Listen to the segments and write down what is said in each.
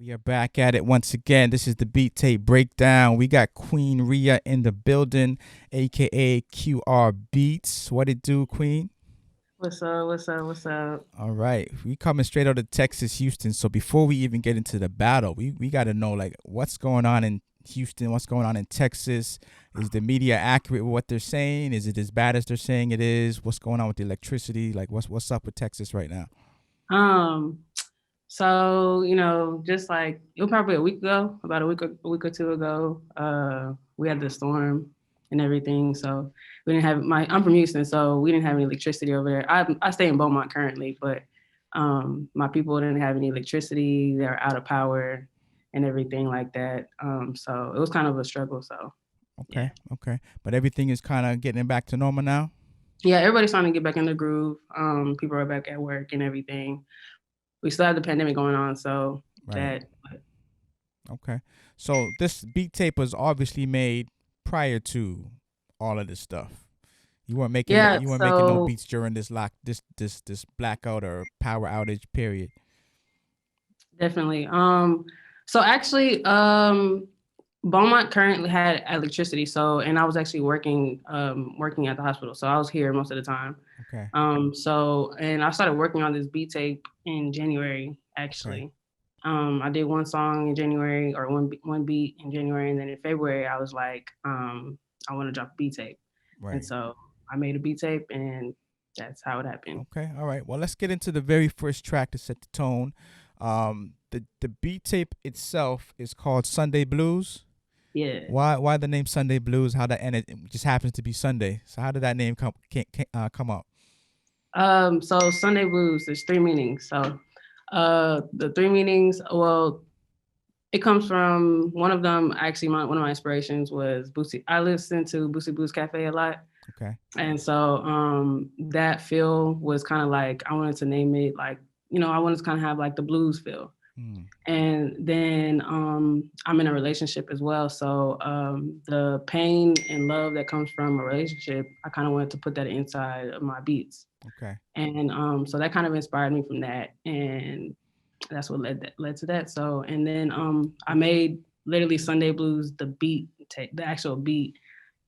We are back at it once again. This is the Beat Tape Breakdown. We got Queen Rhea in the building, aka QR Beats. What it do, Queen? What's up? What's up? What's up? All right, we coming straight out of Texas, Houston. So before we even get into the battle, we got to know like what's going on in Houston, what's going on in Texas. Is the media accurate with what they're saying? Is it as bad as they're saying it is? What's going on with the electricity? Like what's up with Texas right now? Um, just like it was probably a week ago, about a week or two ago, we had the storm and everything. So we didn't have I'm from Houston, so we didn't have any electricity over there. I stay in Beaumont currently, but my people didn't have any electricity. They're out of power and everything like that. So it was kind of a struggle. So yeah. Okay, okay, but everything is kind of getting back to normal now. Yeah, everybody's trying to get back in the groove. People are back at work and everything. We still have the pandemic going on, so Right. that Okay. So this beat tape was obviously made prior to all of this stuff. yeah, You weren't making no so beats during this blackout or power outage period. definitely. So actually, Beaumont currently had electricity, so and I was actually working at the hospital, so I was here most of the time. Okay. And I started working on this beat tape in January, Okay. actually. I did one song in January or one beat in January, and then in February I was like, I want to drop a beat tape, and Right. so I made a beat tape, and that's how it happened. Okay. All right. Well, let's get into the very first track to set the tone. The beat tape itself is called Sunday Blues. Yeah. Why the name Sunday Blues? How that and it just happens to be Sunday. So how did that name come up? So Sunday blues, there's three meanings. So the three meanings, well, it comes from one of them. Actually, one of my inspirations was Boosie. I listen to Boosie Blues Cafe a lot, Okay. and so that feel was kind of like I wanted to name it like I wanted to kind of have like the blues feel. Hmm. And then I'm in a relationship as well, so the pain and love that comes from a relationship, I kind of wanted to put that inside of my beats. Okay. And so that kind of inspired me from that, and that's what led to that. So and then I made literally Sunday Blues the beat, the actual beat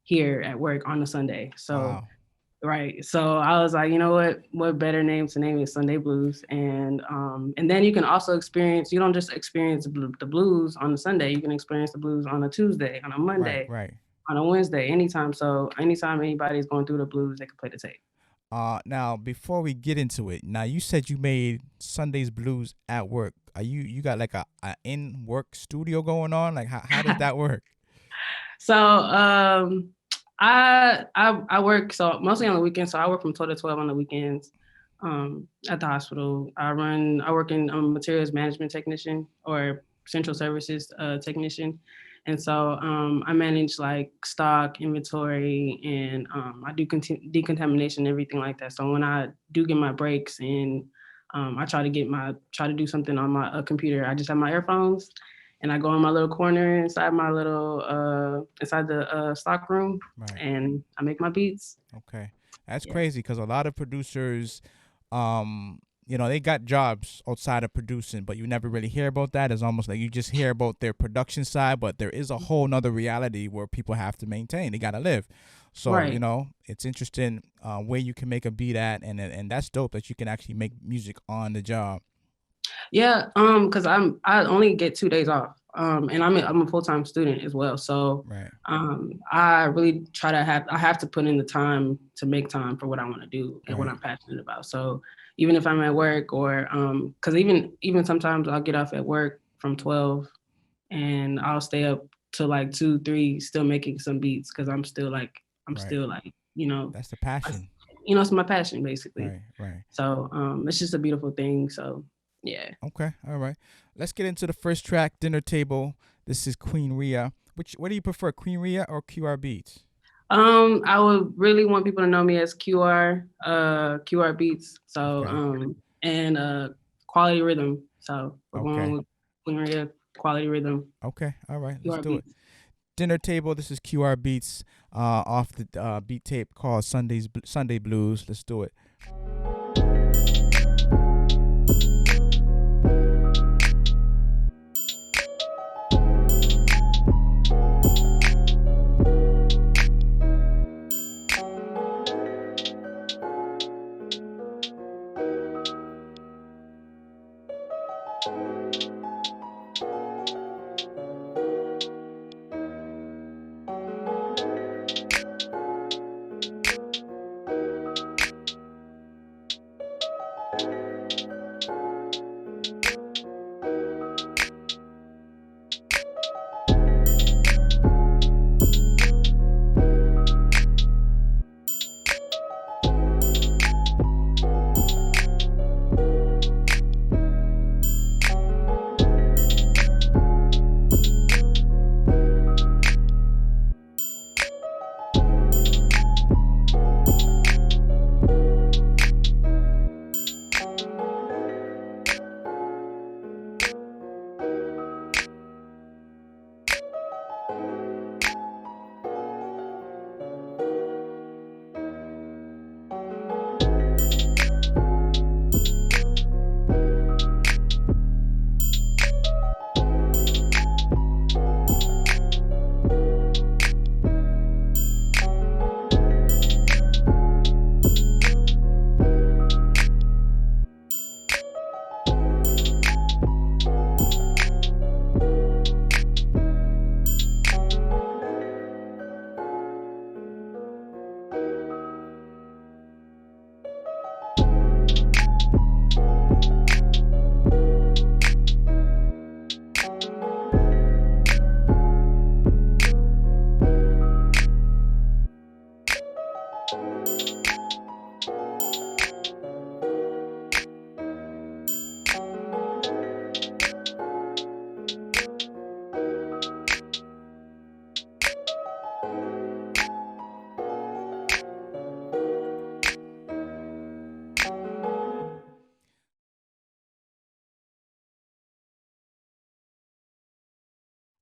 here at work on a Sunday. So Wow. right. So I was like, you know what better name to name it Sunday Blues. And then you can also experience, you don't just experience the blues on a Sunday, you can experience the blues on a Tuesday, on a Right. Monday, Right. on a Wednesday, anytime. So anytime anybody's going through the blues, they can play the tape. Now before we get into it, now you said you made Sundays blues at work. Are you got like a in work studio going on? Like how does that work? So I work so mostly on the weekends. So I work from 12 to 12 on the weekends at the hospital. I work in materials management technician or central services technician. And so I manage like stock, inventory, and I do decontamination, everything like that. So when I do get my breaks and I try to do something on my computer, I just have my earphones and I go in my little corner inside my little inside the stock room Right. and I make my beats. Okay. That's Yeah. crazy because a lot of producers, they got jobs outside of producing, but you never really hear about that. It's almost like you just hear about their production side, but there is a whole nother reality where people have to maintain. They got to live. So, Right. it's interesting where you can make a beat at, and that's dope that you can actually make music on the job. Yeah, because I only get 2 days off. And I'm a full-time student as well. So Right. I really try to I have to put in the time to make time for what I want to do and what Right. I'm passionate about. So even if I'm at work or because even sometimes I'll get off at work from 12 and I'll stay up to like 2, 3, still making some beats because I'm Right. still like, That's the I, passion. it's my passion basically. Right. Right. So it's just a beautiful thing. So yeah. Okay. All right. Let's get into the first track, Dinner Table. This is Queen Rhea. What do you prefer, Queen Rhea or QR Beats? I would really want people to know me as QR Beats. So, Okay. and Quality Rhythm. So we're going Okay. with Queen Rhea, Quality Rhythm, Okay. All right. Let's QR do it. Beats. Dinner Table. This is QR Beats off the beat tape called Sunday Blues. Let's do it.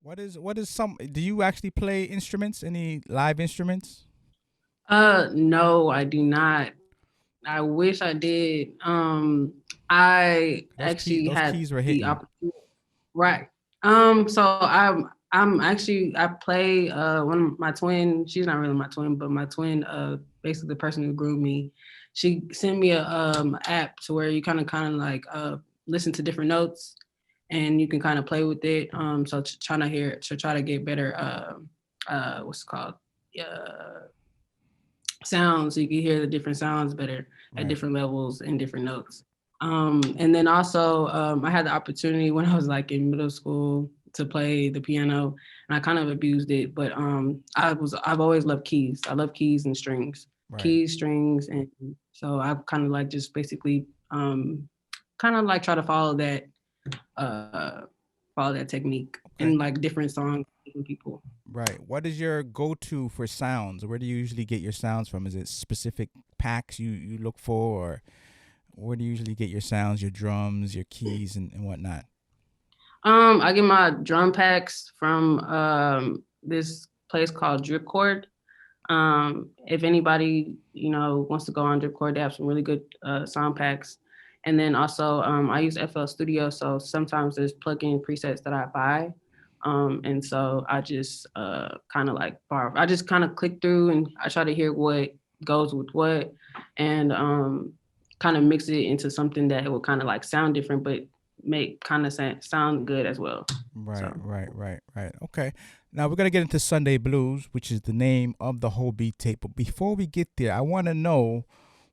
What is some? Do you actually play instruments? Any live instruments? No, I do not. I wish I did. I actually Those had keys were the hitting. opportunity. Right. So I'm actually I play one of my twin, she's not really my twin, but my twin, basically the person who grew me, she sent me a app to where you kind of like listen to different notes and you can kind of play with it. So trying to hear to try to get better what's it called? Uh sounds, so you can hear the different sounds better at Right. different levels and different notes. And then also, I had the opportunity when I was like in middle school to play the piano, and I kind of abused it. But I've always loved keys. I love Right. keys, strings, and so I've kind of like just basically kind of like try to uh, follow that technique Okay. in like different songs, different people. Right. What is your go-to for sounds? Where do you usually get your sounds from? Is it specific packs you look for, or where do you usually get your sounds, your drums, your keys, and whatnot? I get my drum packs from this place called Dripcord. If anybody wants to go on Dripcord, they have some really good sound packs. And then also, I use FL Studio, so sometimes there's plugin presets that I buy, and so I just kind of like borrow. I just kind of click through and I try to hear what goes with what, and kind of mix it into something that will kind of like sound different, but make kind of sound good as well. Right, So. right, right, right. Okay. Now we're gonna get into Sunday Blues, which is the name of the whole beat tape. But before we get there, I want to know,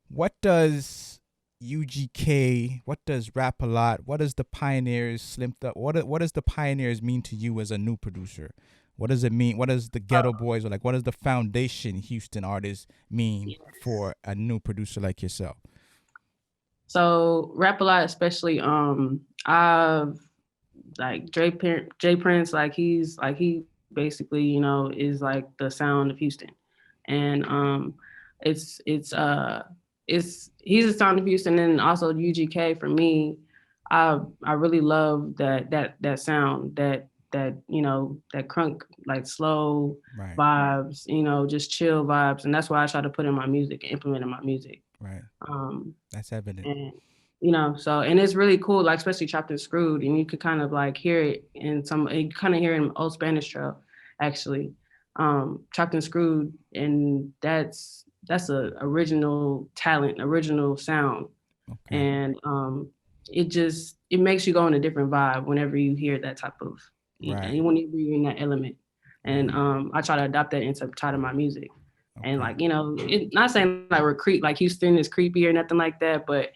what does UGK, what does Rap a Lot, what does the Pioneers, Slim Thug, what does the Pioneers mean to you as a new producer? What does it mean? What does the Ghetto Boys, or like what does the Foundation Houston artists mean for a new producer like yourself? So Rap a Lot, especially, I've like Jay Prince, like he basically, is like the sound of Houston. And it's it's uh it's he's the sound of Houston, and also UGK for me, I really love that sound, that crunk, like slow Right, vibes, just chill vibes. And that's why I try to put in my music and implement in my music. right. Um That's evident. and so, and it's really cool, like especially Chopped and Screwed, and you could kind of like hear it in some, you kind of hear it in Old Spanish Trail, actually. Chopped and Screwed, and that's a original talent, original sound. Okay. And it makes you go in a different vibe whenever you hear that type of, Right, and whenever you're in that element. And right. I try to adopt that into part of my music. And Okay. like, not saying like we're like Houston is creepy or nothing like that, but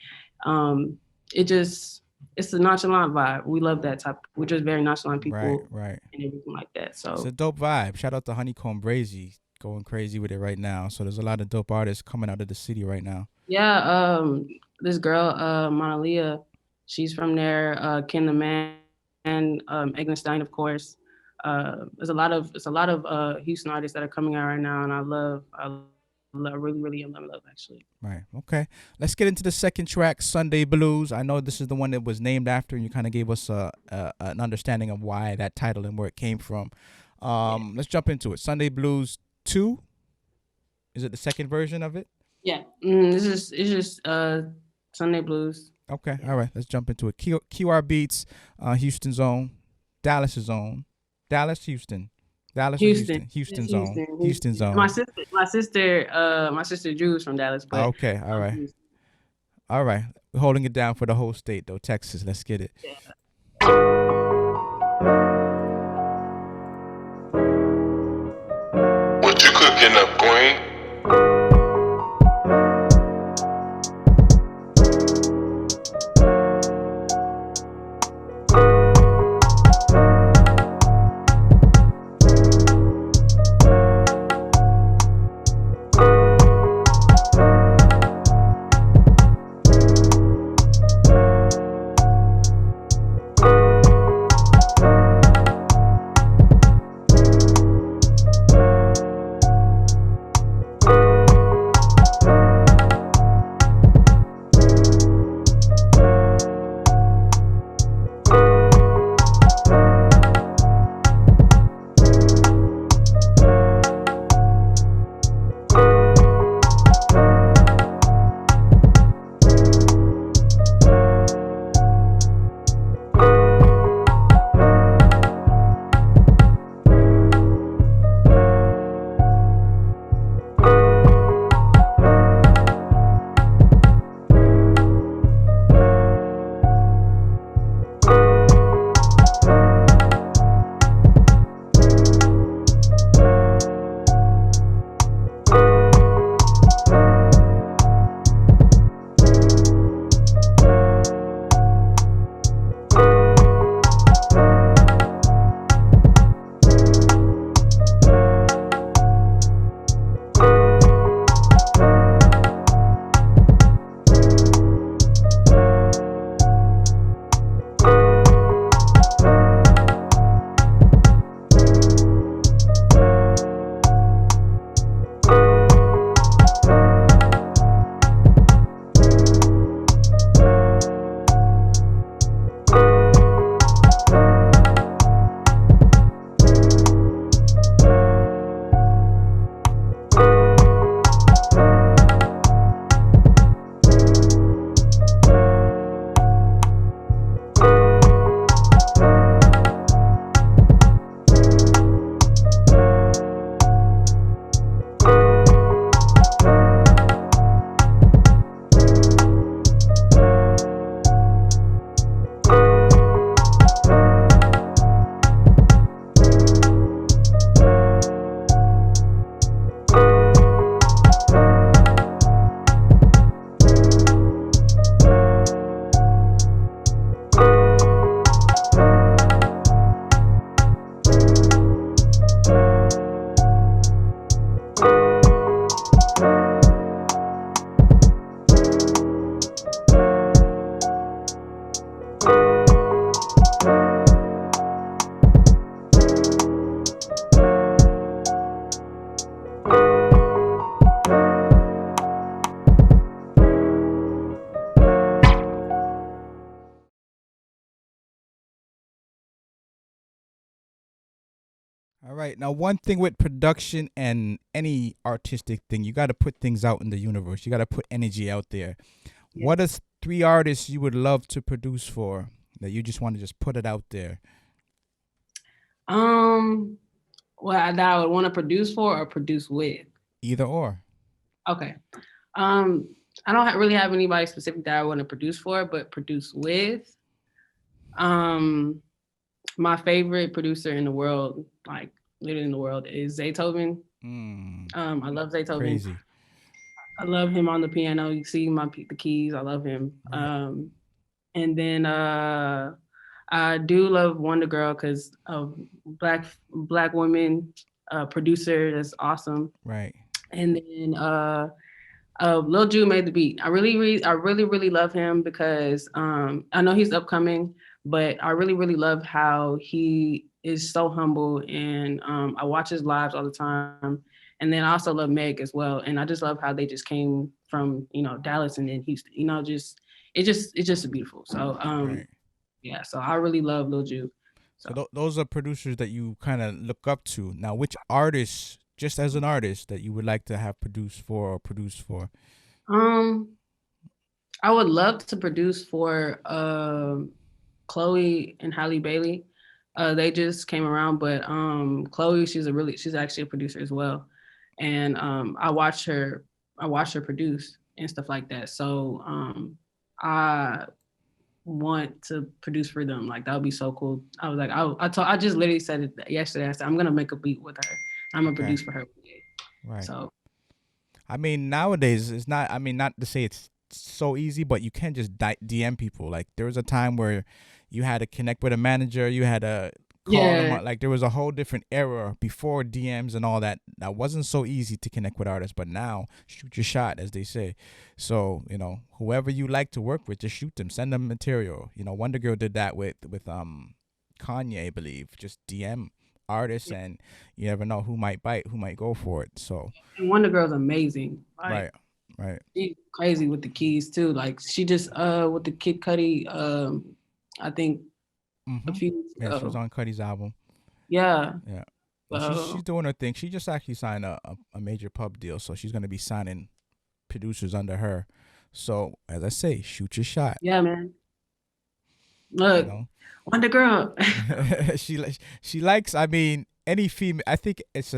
It just it's a nonchalant vibe. We love that type. We're just very nonchalant Right, people right. and everything like that. It's a So dope vibe. Shout out to Honeycomb Brazy going crazy with it right now. So there's a lot of dope artists coming out of the city right now. yeah, this girl, Monalia, she's from there. Ken the Man, Eggenstein, of course. There's a lot of Houston artists that are coming out right now, and really, really in love actually. Right. Okay. Let's get into the second track, Sunday Blues. I know this is the one that was named after, and you kind of gave us an understanding of why that title and where it came from. Yeah, Let's jump into it. Sunday Blues 2. Is it the second version of it? yeah. It's just Sunday blues. Okay. Yeah, All right. Let's jump into it. QR Beats, Houston's own, Dallas's own, Dallas, Houston, Dallas or Houston. Houston, It's Houston's own, Houston. Houston's Houston. own. My sister Drew's from Dallas, but Okay. All I'm right. Houston. All right. We're holding it down for the whole state though. Texas. Let's get it. Yeah. What you cooking up, Queen? All right. Now, one thing with production and any artistic thing, you got to put things out in the universe. You got to put energy out there. Yeah. What is 3 artists you would love to produce for that you just want to just put it out there? What that I would want to produce for or produce with. Either or. Okay. I don't really have anybody specific that I want to produce for, but produce with. Um, my favorite producer in the world, like literally in the world, is Zaytoven. Mm, I love Zaytoven. crazy. I love him on the piano. You see the keys. I love him. Right. And then I do love Wonder Girl because of black woman producer. That's awesome. Right. And then Lil Ju made the beat. I really love him because I know he's upcoming, but I really love how he is so humble, and I watch his lives all the time. And then I also love Meg as well, and I just love how they just came from Dallas and then Houston. It's just beautiful. So Right. yeah, so I really love Lil Ju. So So those are producers that you kind of look up to. Now, which artists, just as an artist, that you would like to have produced for or produce for? um I would love to produce for Chloe and Halle Bailey. They just came around, but Chloe, she's actually a producer as well, and I watch her produce and stuff like that. So I want to produce for them. Like that would be so cool. I was like, I just literally said it yesterday. I said I'm gonna make a beat with her. I'm gonna Okay. produce for her. Right. So I mean, nowadays it's not. I mean, not to say it's so easy, but you can just DM people. Like there was a time where you had to connect with a manager, you had to call them. yeah, Like there was a whole different era before DMs and all that. That wasn't so easy to connect with artists, but now shoot your shot, as they say. So whoever you like to work with, just shoot them, send them material. Wonder Girl did that with Kanye, I believe. Just DM artists, and you never know who might bite, who might go for it. So. and Wonder Girl's amazing. Like Right, right. she's crazy with the keys too. Like she just with the Kid Cudi I think a Mm-hmm. few weeks Yeah, she was ago. on Cuddy's album. Yeah. Yeah, and she's Uh, she's doing her thing. She just actually signed a major pub deal, so she's gonna be signing producers under her. So as I say, shoot your shot. yeah, man. You Look, know, Wonder Girl. she likes. I mean, any female. I think it's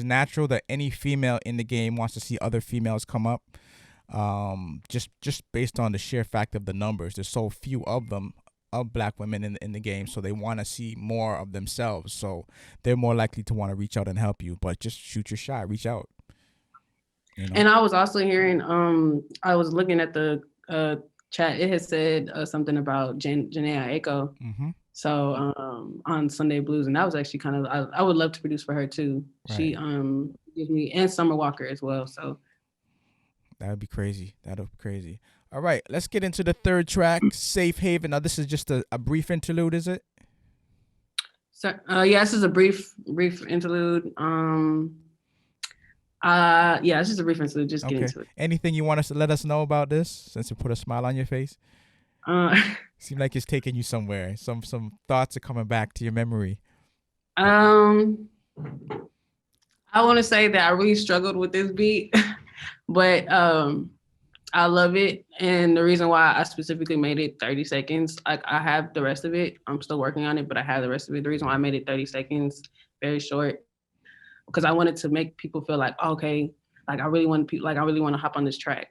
natural that any female in the game wants to see other females come up. Just based on the sheer fact of the numbers, there's so few of them, of black women in the game, so they want to see more of themselves. So they're more likely to want to reach out and help you. But just shoot your shot, reach out. You know. And I was also hearing, I was looking at the chat. It had said something about Janaea Aiko. Mm-hmm. So on Sunday Blues, and that was actually kind of I would love to produce for her too. Right. She gives me, and Summer Walker as well. So That would be crazy. That would be crazy. All right, let's get into the third track, Safe Haven. Now, this is just a brief interlude, is it? yeah, this is a brief interlude. Yeah, it's just a brief interlude. Just get Okay. into it. Anything you want us to let us know about this, since it put a smile on your face? Uh, Seems like it's taking you somewhere. Some thoughts are coming back to your memory. um, I want to say that I really struggled with this beat, but I love it. And the reason why I specifically made it 30 seconds, like I have the rest of it. I'm still working on it, but I have the rest of it. The reason why I made it 30 seconds, very short, because I wanted to make people feel like, okay, like I really want to hop on this track.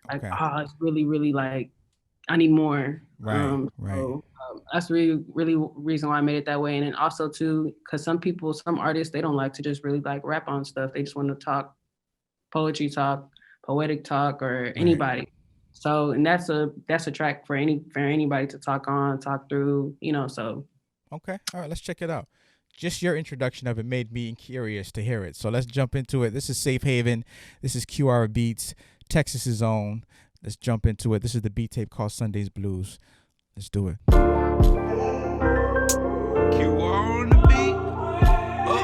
Like, Okay. it's really like I need more. Right. Right. So that's really reason why I made it that way. And then also too, because some artists, they don't like to just really like rap on stuff. They just want to talk poetry talk, poetic talk, or Right. anybody. So, and that's a track for anybody to talk through, so. Okay. All right. Let's check it out. Just your introduction of it made me curious to hear it. So let's jump into it. This is Safe Haven. This is QR Beats, Texas's own. Let's jump into it. This is the beat tape called Sunday's Blues. Let's do it. You are on the beat.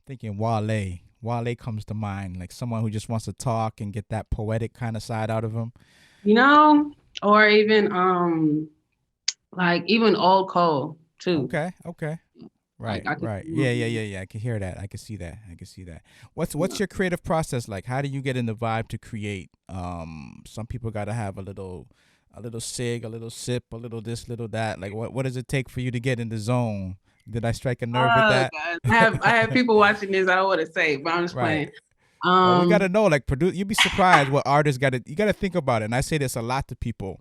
Thinking Wale. Wale comes to mind, like someone who just wants to talk and get that poetic kind of side out of him. Or even like even old Cole too. Okay. Right, I could, right. Yeah. I can hear that. I can see that. I can see that. What's your creative process like? How do you get in the vibe to create? Some people gotta have a little sig, a little sip, a little this, little that. Like what does it take for you to get in the zone? Did I strike a nerve with oh that? God, I have people watching this. I don't want to say, but I'm just Right. playing. Well, we gotta Um, know, like, you'd be surprised what artists gotta. You gotta think about it, and I say this a lot to people.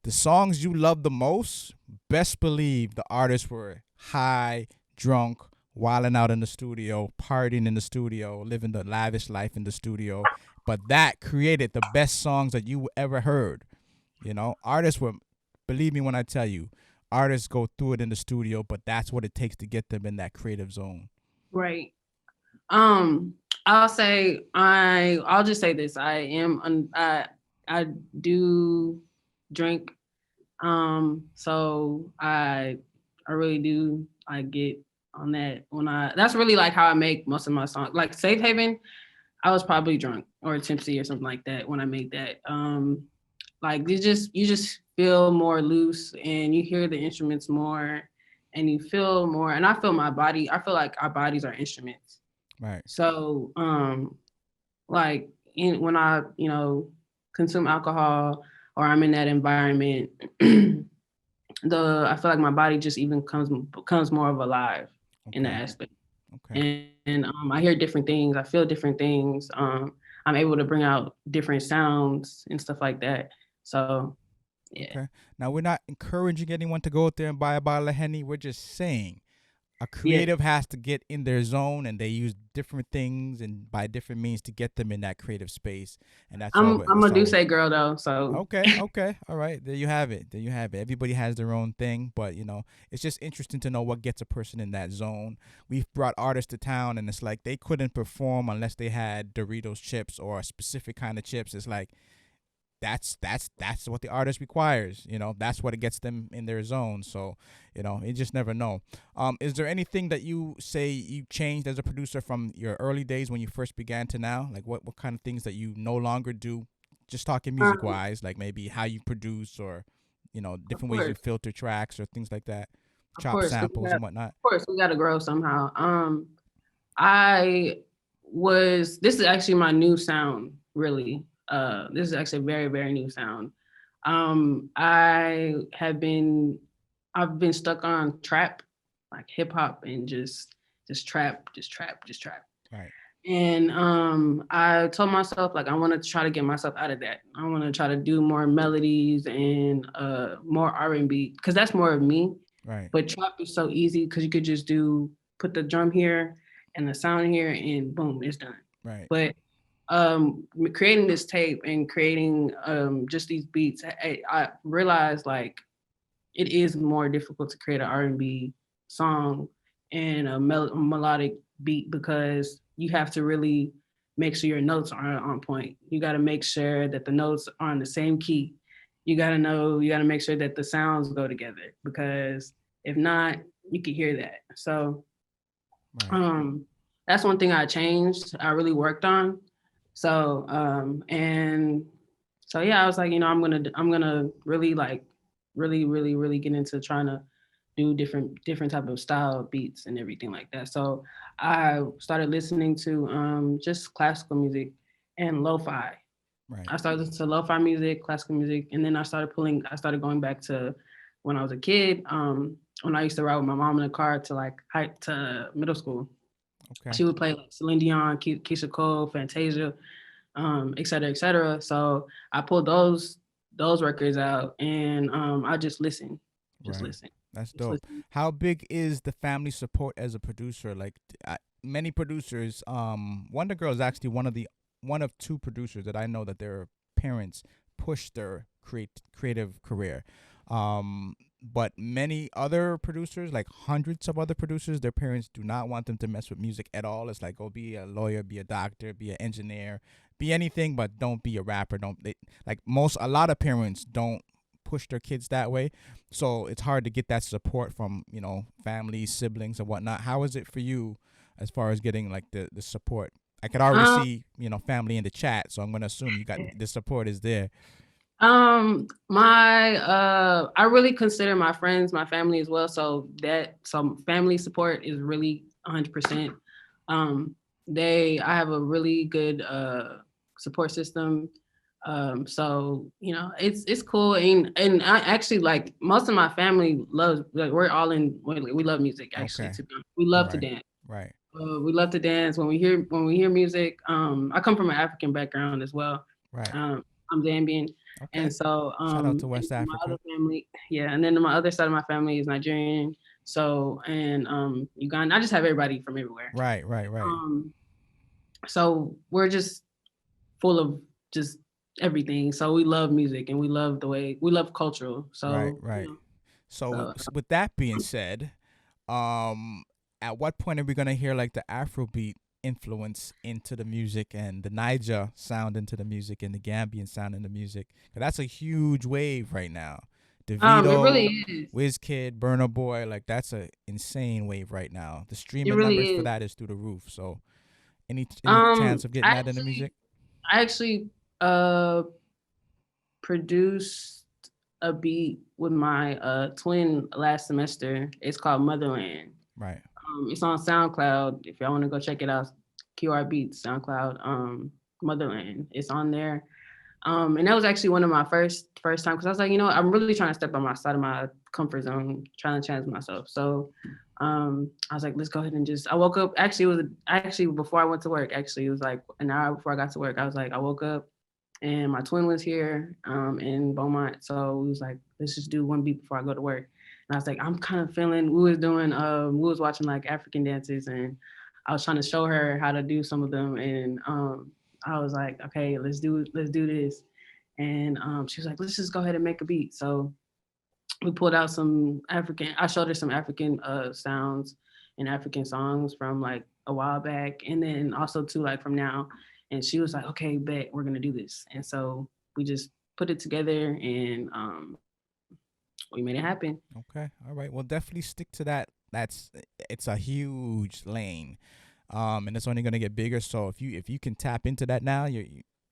The songs you love the most, best believe the artists were high, drunk, wilding out in the studio, partying in the studio, living the lavish life in the studio. But that created the best songs that you ever heard. Artists were, believe me when I tell you, artists go through it in the studio, but that's what it takes to get them in that creative zone. right. Um, I'll just say this. I do drink. So I really do. I get on that that's really like how I make most of my songs. Like Safe Haven, I was probably drunk or tipsy or something like that when I made that. Like you just feel more loose and you hear the instruments more and you feel more, and I feel my body. I feel like our bodies are instruments. Right. So like when I, consume alcohol or I'm in that environment, I feel like my body just even becomes more of alive in that Okay. aspect. Okay. And I hear different things, I feel different things. I'm able to bring out different sounds and stuff like that. So yeah. Okay. Now we're not encouraging anyone to go out there and buy a bottle of Henny. We're just saying a Yeah. creative has to get in their zone, and they use different things and by different means to get them in that creative space. And that's all. I'm a Duce girl though, so Okay. Okay. All right. There you have it. There you have it. Everybody has their own thing, but it's just interesting to know what gets a person in that zone. We've brought artists to town, and it's like they couldn't perform unless they had Doritos chips or a specific kind of chips. It's like that's what the artist requires. That's what it gets them in their zone. So you just never know. Is there anything that you say you changed as a producer from your early days when you first began to now? Like what kind of things that you no longer do? Just talking music wise, like maybe how you produce or different ways you filter tracks or things like that, of chop course, samples and whatnot. of course we gotta grow somehow. This is actually my new sound, really. This is actually a very, very new sound. I've been stuck on trap, like hip hop and just trap. Right. And I told myself like I want to try to get myself out of that. I want to try to do more melodies and more R&B because that's more of me. Right. But trap is so easy because you could just put the drum here and the sound here and boom, it's done. Right. But creating this tape and creating just these beats, I realized like it is more difficult to create an R&B song and a melodic beat because you have to really make sure your notes are on point. You got to make sure that the notes are in the same key. You got to make sure that the sounds go together because if not, you can hear that. So that's one thing I changed. I really worked on. So yeah, I was like, I'm gonna really like really get into trying to do different type of style beats and everything like that. So I started listening to just classical music and lo-fi. Right. I started listening to lo-fi music, classical music, and then I started going back to when I was a kid. When I used to ride with my mom in the car to middle school. Okay. She would play like Celine Dion, Keisha Cole, Fantasia, et cetera, et cetera. So I pulled those records out and I just listen. Listen. That's dope. How big is the family support as a producer? Like many producers, Wonder Girl is actually one of two producers that I know that their parents pushed their creative career. But many other producers, like hundreds of other producers, their parents do not want them to mess with music at all. It's like, go be a lawyer, be a doctor, be an engineer, be anything, but don't be a rapper. A lot of parents don't push their kids that way. So it's hard to get that support from, family, siblings and whatnot. How is it for you as far as getting like the support? I could already see, family in the chat. So I'm going to assume you got the support is there. I really consider my friends my family as well. So family support is really 100%. Um, I have a really good support system. So it's cool, and I actually like most of my family loves, like we're all in, we love music actually. Okay. We love to Right. dance. Right. We love to dance when we hear music. I come from an African background as well. Right. I'm Zambian, and Okay. so Shout out to and West my other Africa. family, yeah, and then my other side of my family is Nigerian. So and Uganda. I just have everybody from everywhere. Right. Right. Right. Um, so we're just full of just everything. So we love music and we love the way we love cultural. Right. So Right. So so with that being said, um, at what point are we gonna hear like the Afrobeat influence into the music and the Niger sound into the music and the Gambian sound in the music? 'Cause that's a huge wave right now. it really DeVito, is. Wizkid, Burna Boy, like that's a insane wave right now. The It streaming really numbers for is. that is through the roof. So any chance of getting that in the music? I actually uh produced a beat with my twin last semester. It's called Motherland. Right. It's on SoundCloud. If y'all want to go check it out, QR Beats SoundCloud. Motherland. It's on there. And that was actually one of my first time because I was like, I'm really trying to step outside of my comfort zone, trying to challenge myself. So I was like, let's go ahead and I woke up. Actually, it was actually before I went to work. Actually, it was like an hour before I got to work. I was like, I woke up and my twin was here in Beaumont. So we was like, let's just do one beat before I go to work. And I was like, I'm kind of feeling, we was watching like African dances and I was trying to show her how to do some of them. And I was like, okay, let's do this. And she was like, let's just go ahead and make a beat. So we pulled out I showed her some African sounds and African songs from like a while back. And then also too, like from now. And she was like, okay, bet we're going to do this. And so we just put it together and we made it happen. Okay. All right. Well, definitely stick to that. It's a huge lane, and it's only gonna get bigger. So if you can tap into that now, you're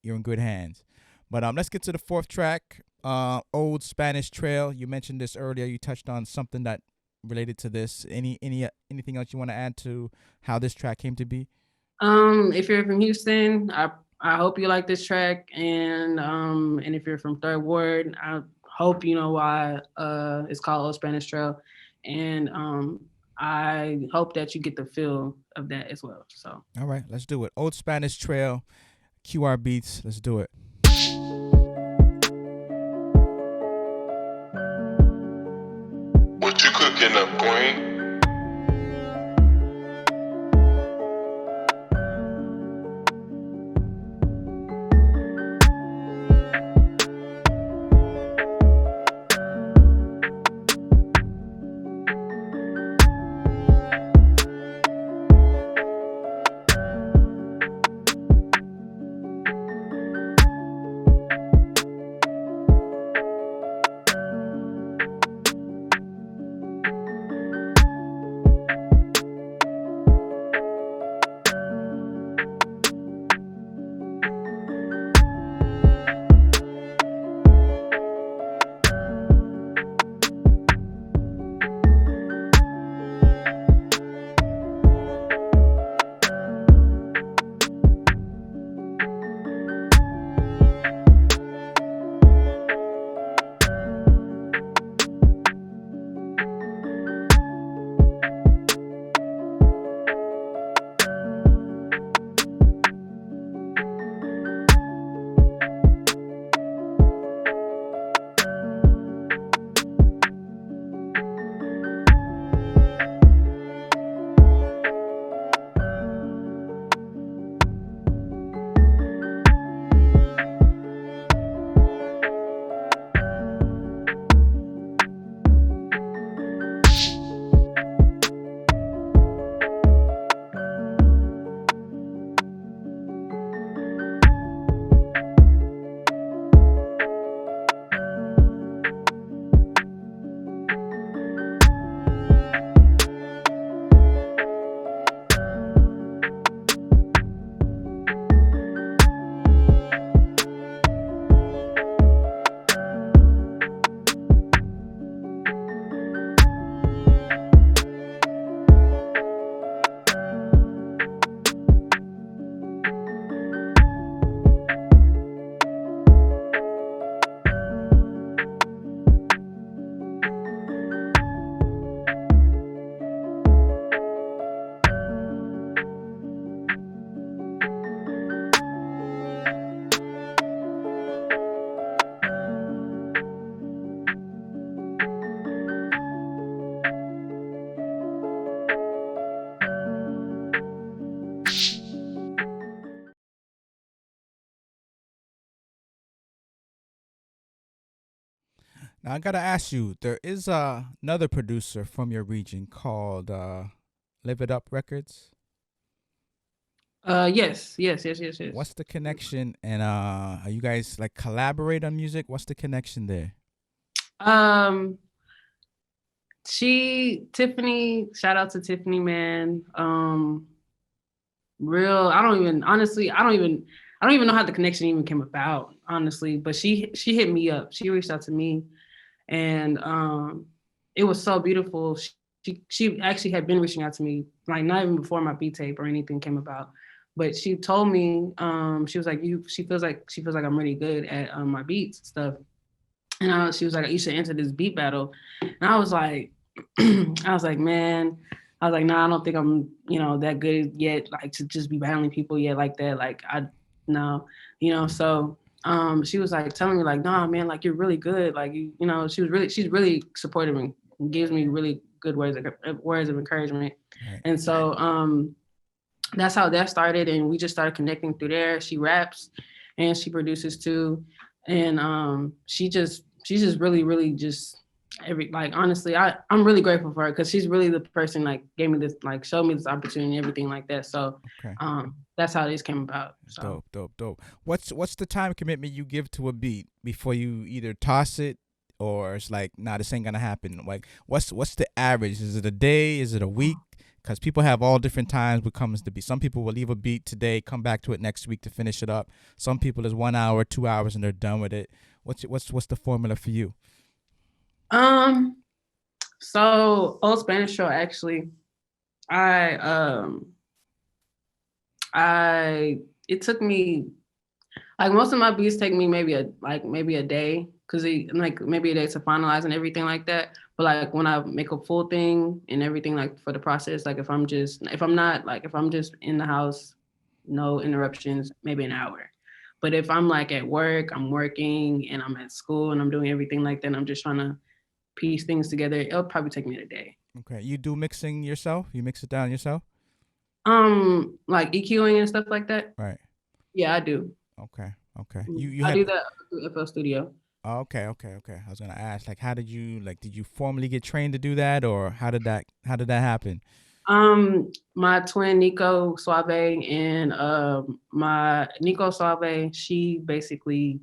in good hands. But let's get to the fourth track. Old Spanish Trail. You mentioned this earlier. You touched on something that related to this. Anything else you want to add to how this track came to be? If you're from Houston, I hope you like this track, and if you're from Third Ward, I hope you know why it's called Old Spanish Trail, and I hope that you get the feel of that as well. So All right, let's do it. Old Spanish Trail, QR Beats. Let's do it. What you cooking up, Queen? Now I gotta ask you, there is another producer from your region called Live It Up Records. Yes. What's the connection? And are you guys like collaborate on music? What's the connection there? Um, Tiffany, shout out to Tiffany, man. Real, I don't even honestly, I don't even know how the connection even came about, honestly. But she hit me up. She reached out to me, and it was so beautiful. She actually had been reaching out to me, like not even before my beat tape or anything came about. But she told me, she was like, she feels like I'm really good at my beats and stuff. And she was like, you should enter this beat battle. And I was like, man, I was like, nah, I don't think I'm, that good yet, like to just be battling people yet like that. Like no, so she was like telling me like, nah, man, like you're really good. Like she's really supportive me, gives me really good words of encouragement. Right. And so that's how that started. And we just started connecting through there. She raps and she produces too. And she's just really just like honestly, I'm really grateful for her because she's really the person like gave me this, like showed me this opportunity and everything like that. So Okay. that's how this came about. So Dope. What's the time commitment you give to a beat before you either toss it or it's like, nah, this ain't gonna happen? Like, what's the average? Is it a day? Is it a week? Because people have all different times when it comes to beat. Some people will leave a beat today, come back to it next week to finish it up. Some people is 1 hour, 2 hours, and they're done with it. What's the formula for you? So Old Spanish Show actually, I I it took me like most of my beats take me maybe a day because like maybe a day to finalize and everything like that. But like when I make a full thing and everything like for the process, like if I'm just in the house, no interruptions, maybe an hour. But if I'm like at work, I'm working and I'm at school and I'm doing everything like that, and I'm just trying to piece things together, it'll probably take me a day. Okay, you do mixing yourself? You mix it down yourself? Like EQing and stuff like that. Right. Yeah, I do. Okay. You I had do that through FL Studio. oh, okay. I was gonna ask, like, how did you formally get trained to do that, or how did that happen? My twin Nico Suave and my Nico Suave, she basically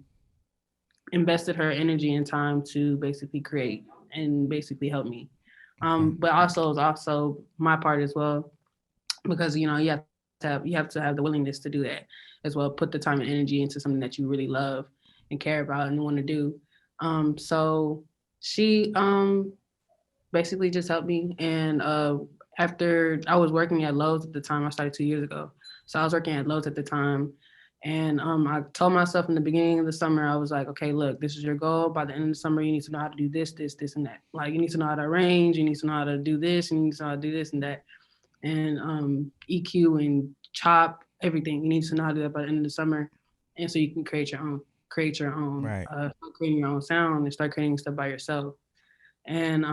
invested her energy and time to basically create and basically help me. Okay. But also it's also my part as well because you have to have the willingness to do that as well. Put the time and energy into something that you really love and care about and want to do. So she basically just helped me. And after I was working at Lowe's at the time, I started 2 years ago. So I was working at Lowe's at the time. And I told myself in the beginning of the summer, I was like, okay, look, this is your goal. By the end of the summer, you need to know how to do this, and that. Like, you need to know how to arrange, you need to know how to do this, and you need to know how to do this and that. And EQ and chop, everything. You need to know how to do that by the end of the summer. And so you can create your own, Right. start creating your own sound and start creating stuff by yourself. And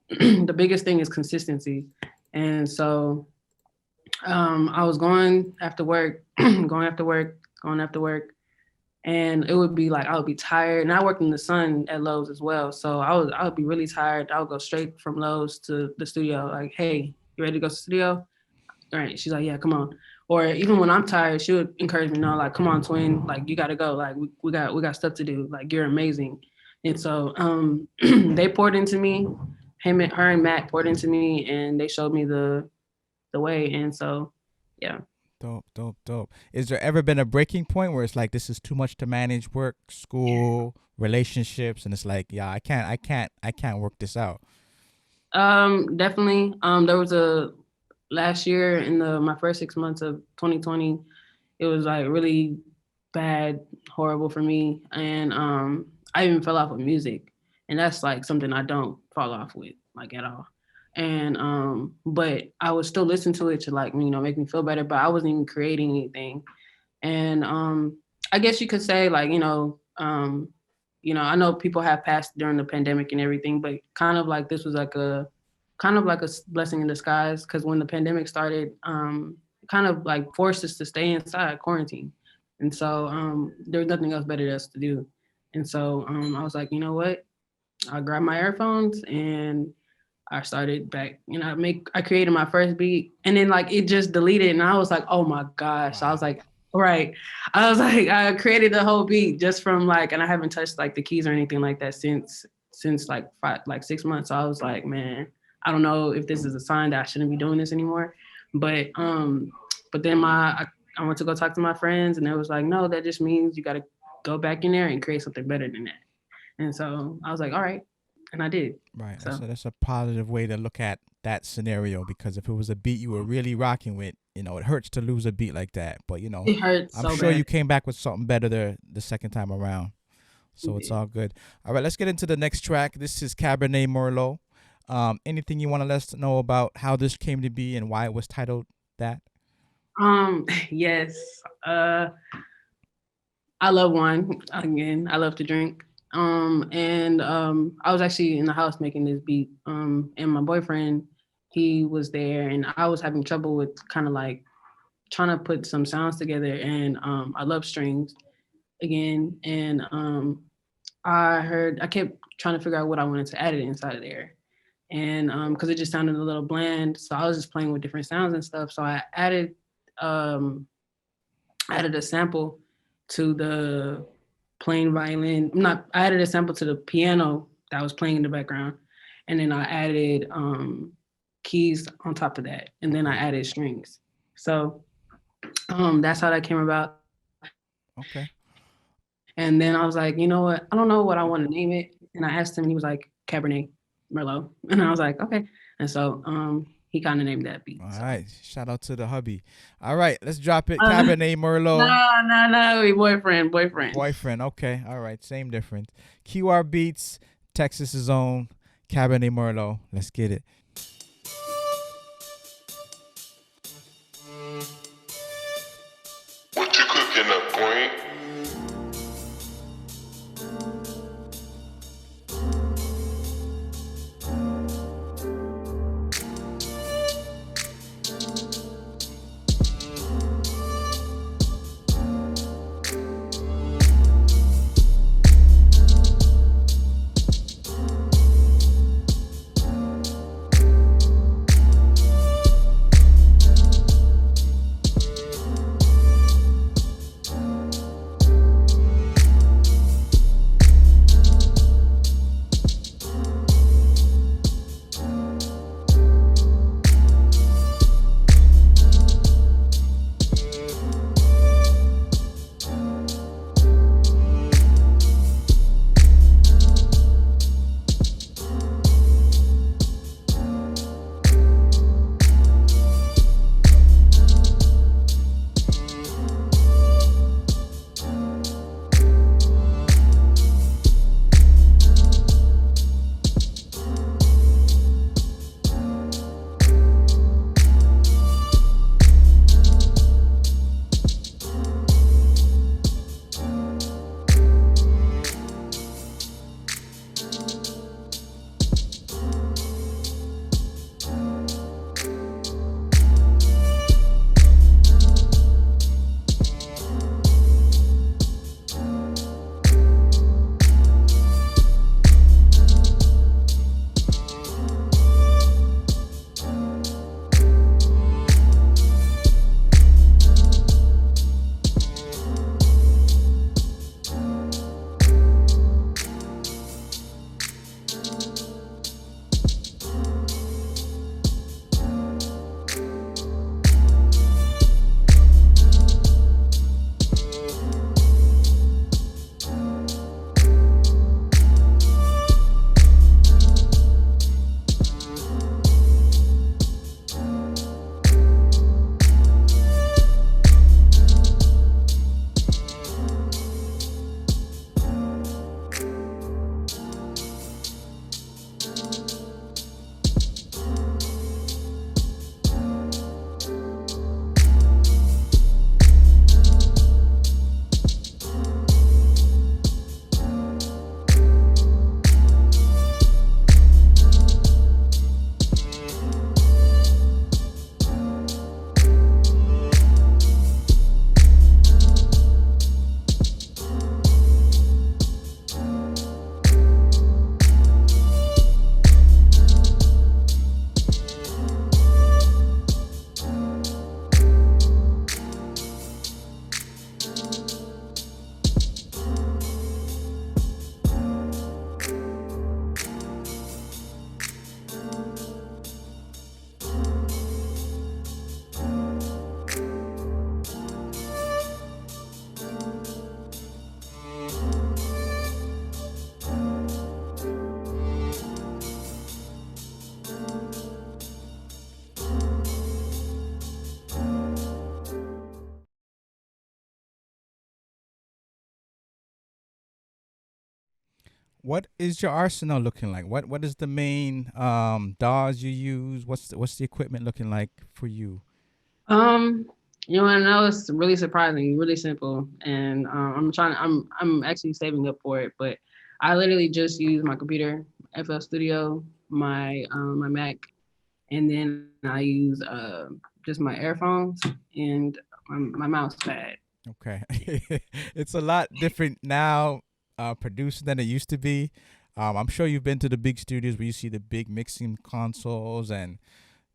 the biggest thing is consistency. And so I was going after work, going after work, and it would be like I would be tired. And I worked in the sun at Lowe's as well, so I would be really tired. I would go straight from Lowe's to the studio. Like, hey, you ready to go to the studio? All right. She's like, yeah, come on. Or even when I'm tired, she would encourage me, no, like, come on, twin, like you gotta go. Like we got stuff to do. Like you're amazing. And so they poured into me, her and Matt poured into me and they showed me the way. And so yeah. Dope. Is there ever been a breaking point where it's like this is too much to manage work, school, relationships, and it's like, yeah, I can't work this out. Definitely. There was a last year in my first 6 months of 2020, it was like really bad, horrible for me. And I even fell off with music. And that's like something I don't fall off with like at all. And but I would still listen to it to like, make me feel better, but I wasn't even creating anything. And I guess you could say like, I know people have passed during the pandemic and everything, but kind of like this was like a blessing in disguise because when the pandemic started, kind of like forced us to stay inside quarantine. And so there was nothing else better for us to do. And so I was like, you know what? I grabbed my earphones and I started back, I created my first beat and then like it just deleted and I was like, oh my gosh. So I was like, right. I was like, I created the whole beat just from like, and I haven't touched like the keys or anything like that since like 6 months. So I was like, man, I don't know if this is a sign that I shouldn't be doing this anymore. But then I went to go talk to my friends and they was like, no, that just means you got to go back in there and create something better than that. And so I was like, all right. And I did. Right. So. That's a positive way to look at that scenario, because if it was a beat you were really rocking with, it hurts to lose a beat like that. But, it hurts. I'm sure you came back with something better the second time around. So it's all good. All right, let's get into the next track. This is Cabernet Merlot. Anything you want to let us know about how this came to be and why it was titled that? Yes. I love wine. Again, I love to drink. I was actually in the house making this beat. And my boyfriend, he was there and I was having trouble with kind of like trying to put some sounds together. And I love strings again. And I kept trying to figure out what I wanted to add it inside of there. And because it just sounded a little bland. So I was just playing with different sounds and stuff. So I added a sample to the plain violin. I added a sample to the piano that was playing in the background. And then I added keys on top of that. And then I added strings. So that's how that came about. Okay. And then I was like, you know what? I don't know what I want to name it. And I asked him and he was like, Cabernet Merlot. And I was like, okay. And so he kind of named that beat. All right. Shout out to the hubby. All right. Let's drop it. Cabernet Merlot. No. Boyfriend. Okay. All right. Same difference. QR Beats, Texas's own Cabernet Merlot. Let's get it. What you cooking up, Queen? What is your arsenal looking like? What is the main DAWs you use? What's the equipment looking like for you? Um, I know it's really surprising, really simple, and I'm actually saving up for it, but I literally just use my computer, FL Studio, my Mac, and then I use just my earphones and my mouse pad. Okay. It's a lot different now producing than it used to be. I'm sure you've been to the big studios where you see the big mixing consoles and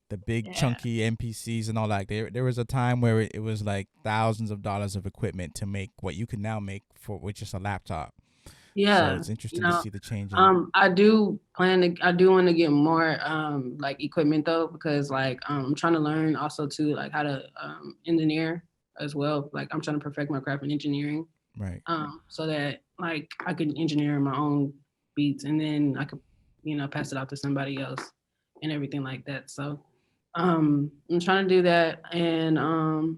the big Yeah. chunky MPCs and all that. There was a time where it was like thousands of dollars of equipment to make what you can now make for with just a laptop. So Yeah, it's you interesting to know, see the change in. I do want to get more like equipment though, because like I'm trying to learn also too like how to engineer as well. Like I'm trying to perfect my craft in engineering, Right. so that like I can engineer my own beats and then I could, pass it out to somebody else and everything like that. So I'm trying to do that, and I'm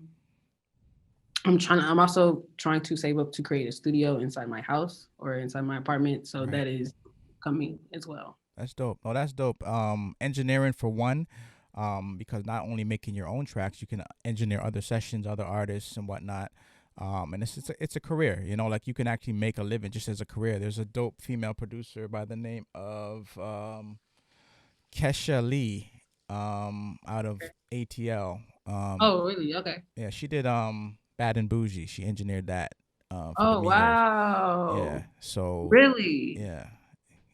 also trying to save up to create a studio inside my house or inside my apartment. So Right. that is coming as well. That's dope. Oh, that's dope. Engineering for one, because not only making your own tracks, you can engineer other sessions, other artists, and whatnot. And it's a career. Like you can actually make a living just as a career. There's a dope female producer by the name of Kesha Lee, out of ATL. Oh, really? Okay. Yeah, she did Bad and Bougie. She engineered that for the Oh, Migos. wow. Yeah. So Really? yeah,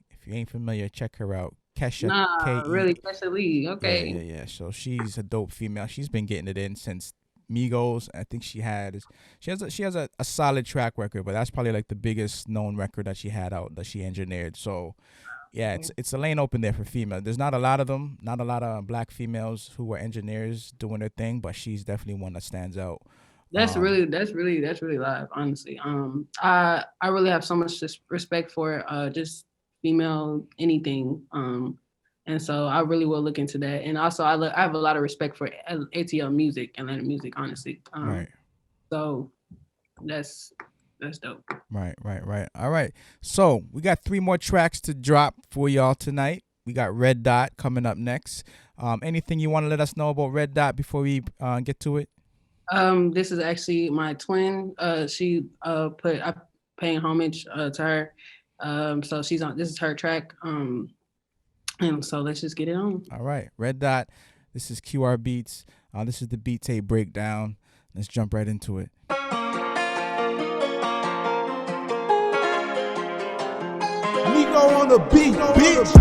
if you ain't familiar, check her out. Kesha, Nah, Ke. really, especially. Yeah, Okay. yeah, yeah. So she's a dope female. She's been getting it in since Migos. I think she has a solid track record, but that's probably like the biggest known record that she had out that she engineered. So yeah, it's a lane open there for female. There's not a lot of them, not a lot of black females who are engineers doing their thing, but she's definitely one that stands out. That's really live, honestly. I really have so much respect for just female anything. And so I really will look into that. And also I have a lot of respect for ATL music, Atlanta music, honestly. Right. So that's dope. Right. All right. So we got 3 more tracks to drop for y'all tonight. We got Red Dot coming up next. Anything you want to let us know about Red Dot before we get to it? This is actually my twin. She I'm paying homage to her. So this is her track. And so let's just get it on. All right. Red Dot. This is QR Beats. This is the beat tape breakdown. Let's jump right into it. Nico on the beat, bitch.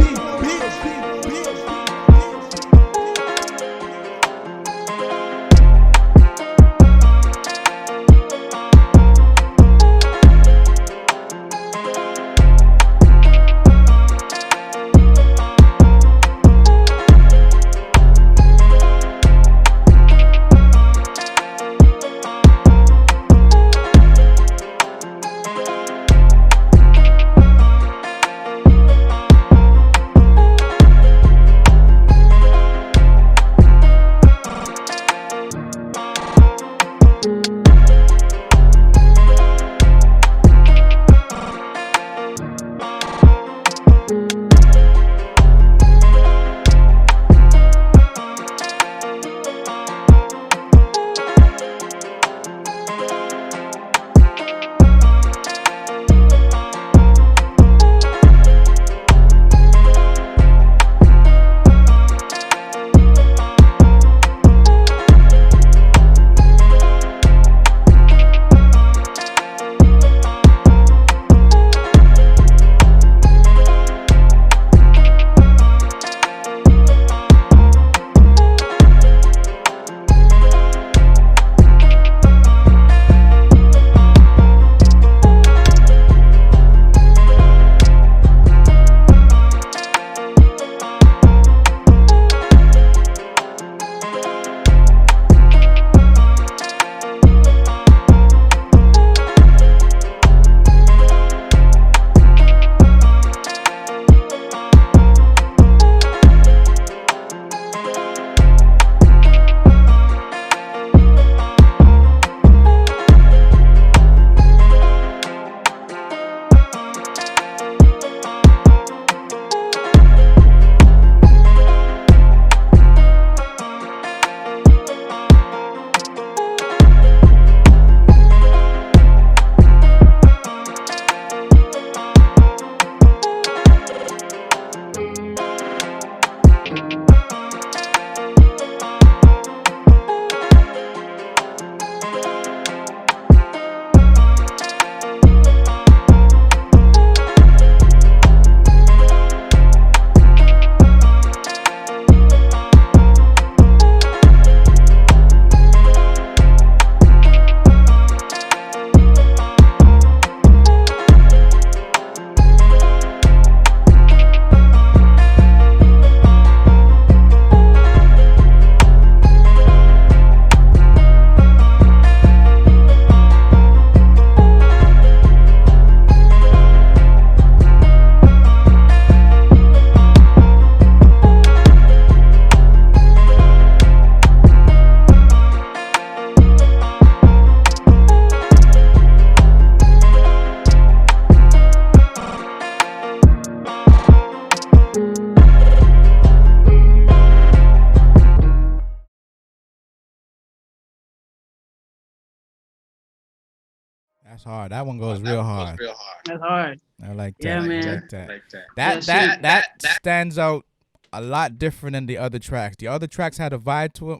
That's hard. That one goes real hard. That's hard. I like that. Yeah, man. I like that. Yeah, That stands out a lot different than the other tracks. The other tracks had a vibe to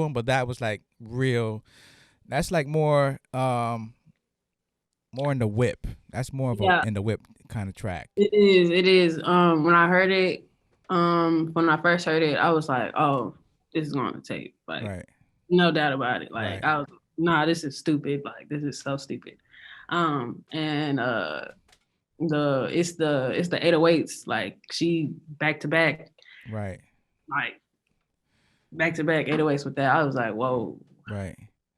them, but that was like real. That's like more in the whip. That's more of a in the whip kind of track. It is. When I heard it, when I first heard it, I was like, oh, this is going to tape. Like, Right. no doubt about it. Like, Right. I was, nah, this is stupid. Like, this is so stupid. And it's the 808s. Like, she back to back. Right. Like, back to back 808s with that. I was like, whoa. Right.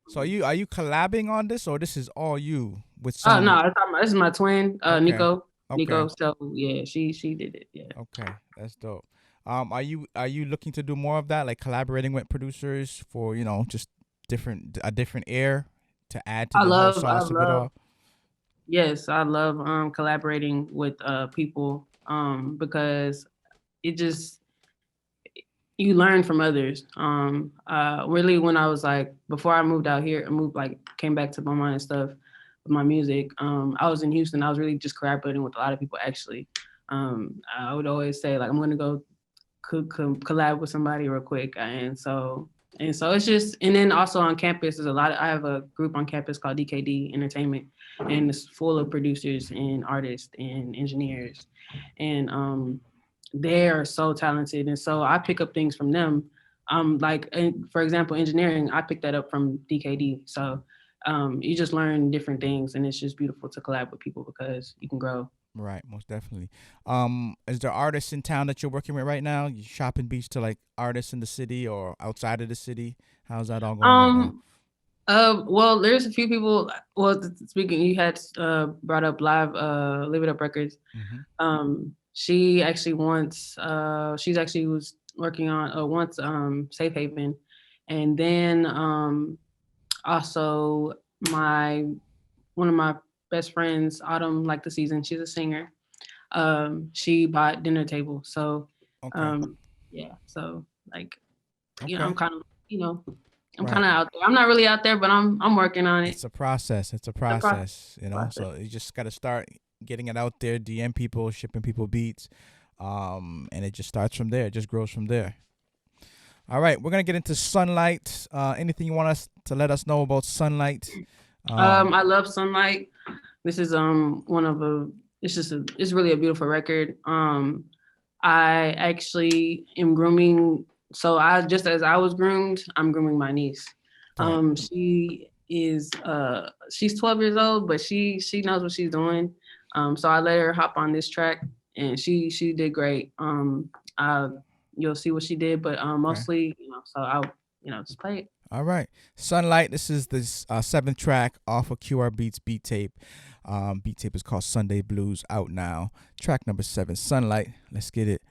So are you collabing on this, or this is all you with Oh some? no, this is my twin, Nico. Okay. Nico. So yeah, she did it. Yeah. Okay, that's dope. Are you looking to do more of that, like collaborating with producers for just a different air to add to the whole sauce of it all? Yes, I love collaborating with people because it just you learn from others. Really, when I was like before I moved out here, came back to Beaumont and stuff with my music. I was in Houston. I was really just collaborating with a lot of people. Actually, I would always say like I'm gonna go collab with somebody real quick, and so it's just. And then also on campus, I have a group on campus called DKD Entertainment, and it's full of producers and artists and engineers, and they are so talented, and so I pick up things from them. For example, engineering, I picked that up from DKD. So you just learn different things, and it's just beautiful to collab with people because you can grow. Right, most definitely. Is there artists in town that you're working with right now? You shopping beats to like artists in the city or outside of the city? How's that all going right now? Well, there's a few people. Well, speaking, you had brought up Live It Up Records. Mm-hmm. She actually was working on Safe Haven, and then also one of my best friends, Autumn Like the Season. She's a singer. She bought Dinner Table. So yeah. So like, I'm kind of I'm kind of out there. I'm not really out there, but I'm working on it. It's a process. So you just got to start getting it out there, DM people, shipping people beats, and it just starts from there. It just grows from there. All right, we're gonna get into Sunlight. Anything you want us to let us know about Sunlight? I love Sunlight. This is it's really a beautiful record. I actually am grooming. So just as I was groomed, I'm grooming my niece. She is she's 12 years old, but she knows what she's doing. So I let her hop on this track, and she did great. You'll see what she did, but mostly, so I'll just play it. All right, Sunlight. This is the 7th track off of QR Beats beat tape. Beat tape is called Sunday Blues, out now. Track number 7, Sunlight. Let's get it.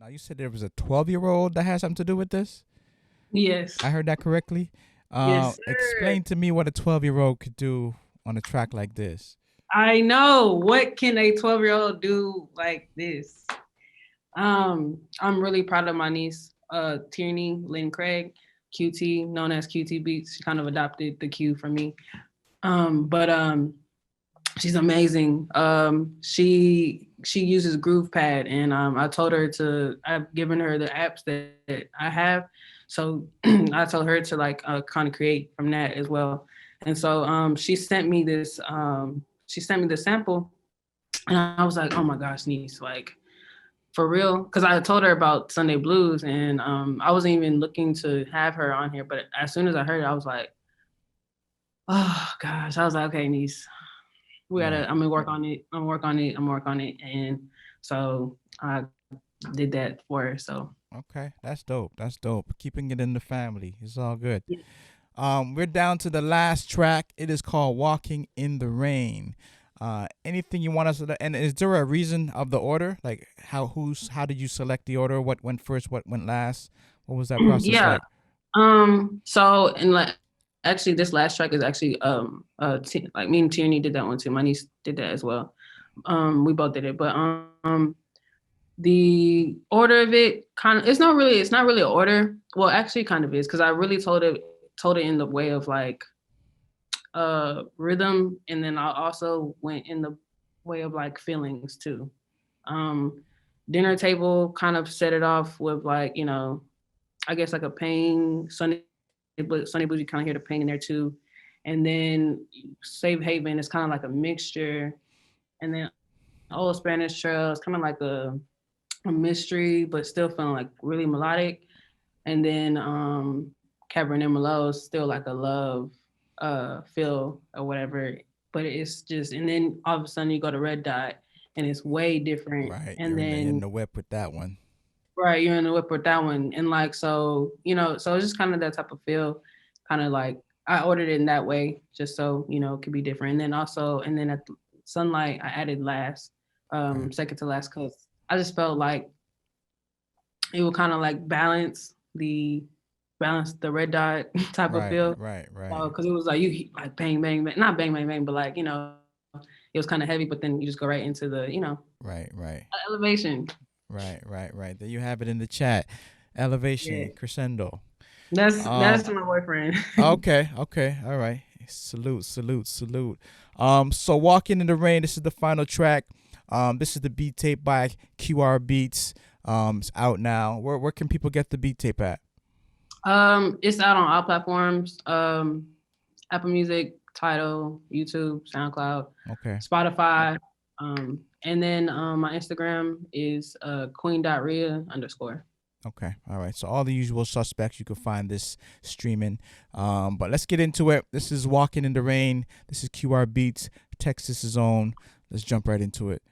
Now you said there was a 12-year-old that has something to do with this. Yes. I heard that correctly. Yes, sir. Explain to me what a 12-year-old could do on a track like this. I know. What can a 12-year-old do like this? I'm really proud of my niece, Tierney Lynn Craig, QT, known as QT Beats. She kind of adopted the Q from me. But she's amazing. She uses GroovePad, and I've given her the apps that I have. So I told her to like kind of create from that as well. And so she sent me this sample, and I was like, oh my gosh, niece, like for real, because I told her about Sunday Blues, and I wasn't even looking to have her on here, but as soon as I heard it, I was like, oh gosh, I was like, okay, niece, I'm gonna work on it. I'm gonna work on it, and so I did that for her. So Okay, that's dope. That's dope. Keeping it in the family. It's all good. Yeah. We're down to the last track. It is called "Walking in the Rain." Anything you want us to? And is there a reason of the order? Like how did you select the order? What went first? What went last? What was that process yeah. like? So and like actually, this last track is actually like me and Tierney did that one too. My niece did that as well. We both did it, but the order of it it's not really an order. Well, actually kind of is, because I really told it in the way of like rhythm, and then I also went in the way of like feelings too. Dinner Table kind of set it off with like, I guess like a pain. Sunday Blues, you kind of hear the pain in there too. And then Safe Haven is kind of like a mixture. And then Old Spanish Trail is kind of like a mystery, but still feeling like really melodic. And then Cabernet Merlot is still like a love feel or whatever. But it's just, and then all of a sudden you go to Red Dot and it's way different. Right. And You're then in the whip with that one. Right, you're in the whip with that one. And like, so it's just kind of that type of feel, kind of like I ordered it in that way, just so, it could be different. And then also, at Sunlight, I added last, second to last, because I just felt like it would kind of like balance the Red Dot type of feel. Right. Because it was like, you like bang, bang, bang, not bang, bang, bang, but like, it was kind of heavy, but then you just go right into the, Right. elevation. Right. There you have it in the chat. Elevation, crescendo. That's my boyfriend. Okay. All right. Salute. So Walking in the Rain, this is the final track. This is the beat tape by QR Beats. It's out now. Where can people get the beat tape at? It's out on all platforms. Apple Music, Tidal, YouTube, SoundCloud, Okay. Spotify. And then my Instagram is queen.ria_. Okay. All right. So all the usual suspects, you can find this streaming. But let's get into it. This is Walking in the Rain. This is QR Beats, Texas' own. Let's jump right into it.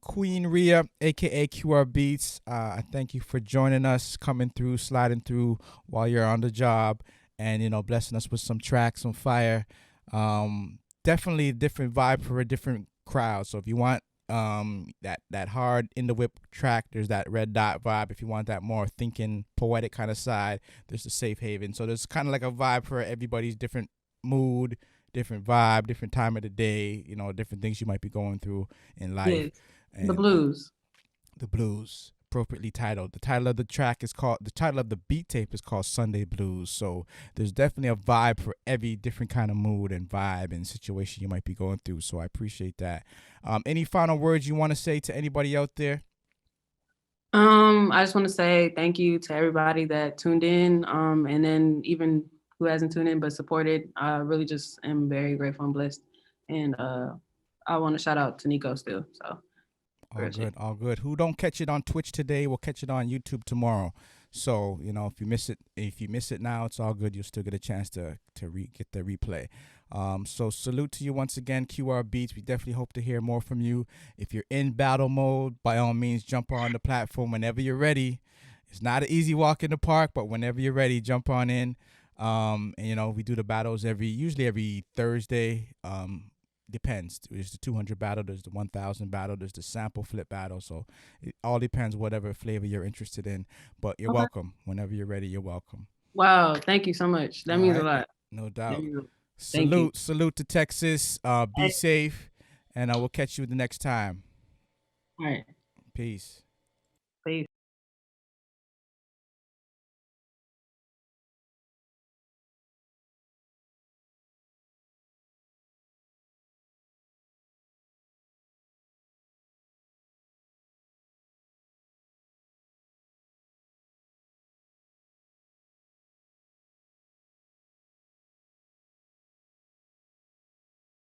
Queen Rhea, aka QR Beats. I thank you for joining us, coming through, sliding through while you're on the job, and blessing us with some tracks, some fire. Definitely a different vibe for a different crowd. So if you want that hard in the whip track, there's that Red Dot vibe. If you want that more thinking poetic kind of side, there's the Safe Haven. So there's kind of like a vibe for everybody's different mood, different vibe, different time of the day, different things you might be going through in life. Yes. And The blues. The blues, appropriately titled. The title of the beat tape is called Sunday Blues. So there's definitely a vibe for every different kind of mood and vibe and situation you might be going through. So I appreciate that. Any final words you want to say to anybody out there? I just want to say thank you to everybody that tuned in. And then even who hasn't tuned in but supported. I really just am very grateful and blessed. And I want to shout out to Nico still. So all good. Who don't catch it on Twitch today will catch it on YouTube tomorrow. So if you miss it now, it's all good. You'll still get a chance to get the replay. So salute to you once again, QR Beats. We definitely hope to hear more from you. If you're in battle mode, by all means, jump on the platform whenever you're ready. It's not an easy walk in the park, but whenever you're ready, jump on in. And we do the battles usually every Thursday. Depends. There's the 200 battle, there's the 1000 battle, there's the sample flip battle. So it all depends whatever flavor you're interested in. But you're welcome. Whenever you're ready, you're welcome. Wow, thank you so much. That means a lot. No doubt. Salute to Texas. Be safe, and I will catch you the next time. All right. Peace. Peace.